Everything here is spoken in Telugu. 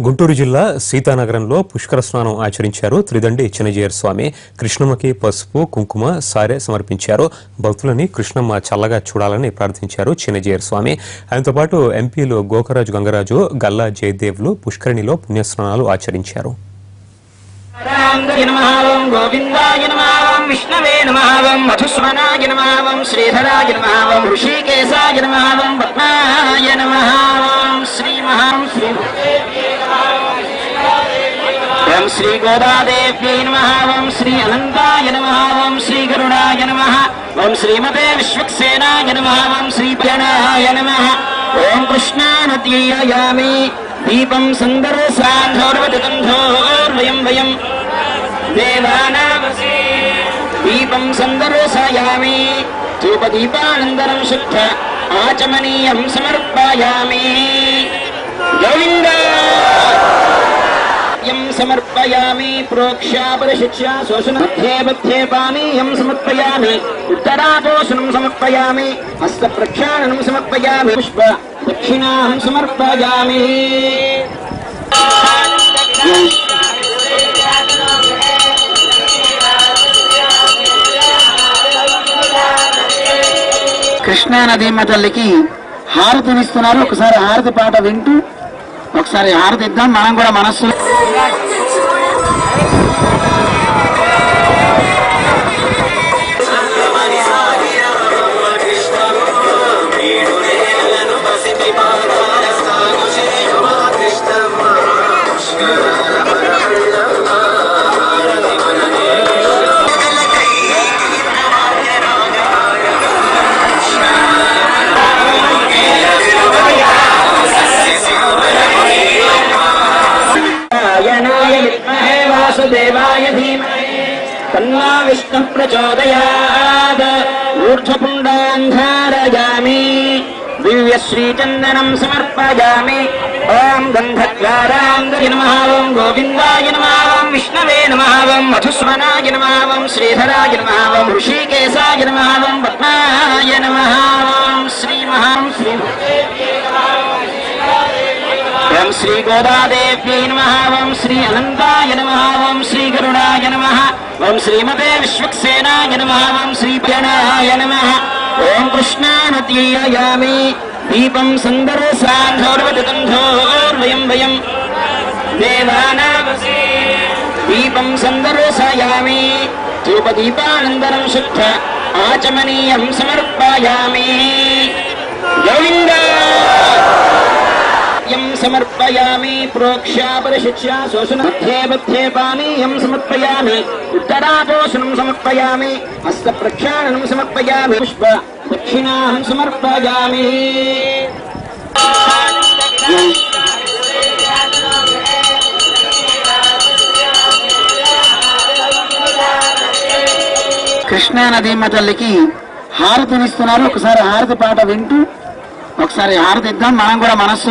గుంటూరు జిల్లా సీతానగరంలో పుష్కర స్నానం ఆచరించారు త్రిదండి చిన్నజీయర్ స్వామి. కృష్ణమ్మకి పసుపు కుంకుమ సారె సమర్పించారు. భక్తులని కృష్ణమ్మ చల్లగా చూడాలని ప్రార్థించారు చిన్నజీయర్ స్వామి. ఆయనతో పాటు ఎంపీలు గోకరాజు గంగరాజు, గల్లా జయదేవ్లు పుష్కరిణిలో పుణ్యస్నానాలు ఆచరించారు. గోవిందాయ నమః విష్ణవే నమః మధుస్వనాయ నమః శ్రీధరాయ నమః ఋషికేశాయ నమః పద్మాయ నమః శ్రీ శ్రీ గోదాదేవ్యై నమః శ్రీ అనంతాయ నమః శ్రీ గరుడాయ నమః శ్రీమతే విశ్వక్సేనాయ నమః శ్రీ ప్రణాయ నమః. ఓం కృష్ణానద్యయామి దీపం సందర్శోర్వయం వయం దేవానామసే దీపం సందర్శయామి ధూపదీపానందరం శుద్ధ ఆచమనీయం సమర్పయామి. గోవింద సమర్పయామి ప్రోక్షాపరిశిక్షా శోషణ మధ్యే పానీయం సమర్పయామి ఉత్తరాపోషణం సమర్పయామి హస్త ప్రక్షాళనం సమర్పయామి పుష్ప దక్షిణాం సమర్పయామి. కృష్ణా నదీమ్మ తల్లికి హారతినిస్తున్నారు. ఒకసారి హారతి పాట వింటూ ఒకసారి హారతి ఇద్దాం. మనం కూడా మనస్సు వాసుదేవాయ ధీమహి తన్నో విష్ణుః ప్రచోదయాత్. ఊర్ధ్వపుండాంధారయామి దివ్యశ్రీచందనం సమర్పయామి. ఓం గంధద్వారాయ నమః ఓం గోవిందాయ నమః ఓం విష్ణవే నమః ఓం మధుస్వనాయ నమః ఓం శ్రీధరాయ నమః ఓం ఋషికేశాయ నమః ఓం పద్మాయ నమః ఓం శ్రీ ఓం శ్రీ గోదాదేవ్యై నమః ఓం శ్రీ అనంతాయ నమః ఓం శ్రీ గరుడాయ నమః ఓం శ్రీమతే విశ్వక్సేనాయ నమః ఓం శ్రీ ప్రణాయ నమః. ఓం కృష్ణానద్యయామి దీపం సందర్శోర్వయం వయం దేవానామసే దీపం సందర్శయామి ధూపదీపానందరం శుద్ధ ఆచమనీయం సమర్పయామి. గోవింద సమర్పయామి ప్రోక్షాపరిశిక్షా శోషణ మధ్యే పానీయం సమర్పయామి ఉత్తరాపోషణం సమర్పయామి హస్త ప్రక్షాళనం సమర్పయామి పుష్ప దక్షిణాం సమర్పయామి. కృష్ణా నదీమ్మ తల్లికి హారతినిస్తున్నారు. ఒకసారి హారతి పాట వింటూ ఒకసారి హారతి ఇద్దాం. మనం కూడా మనస్సు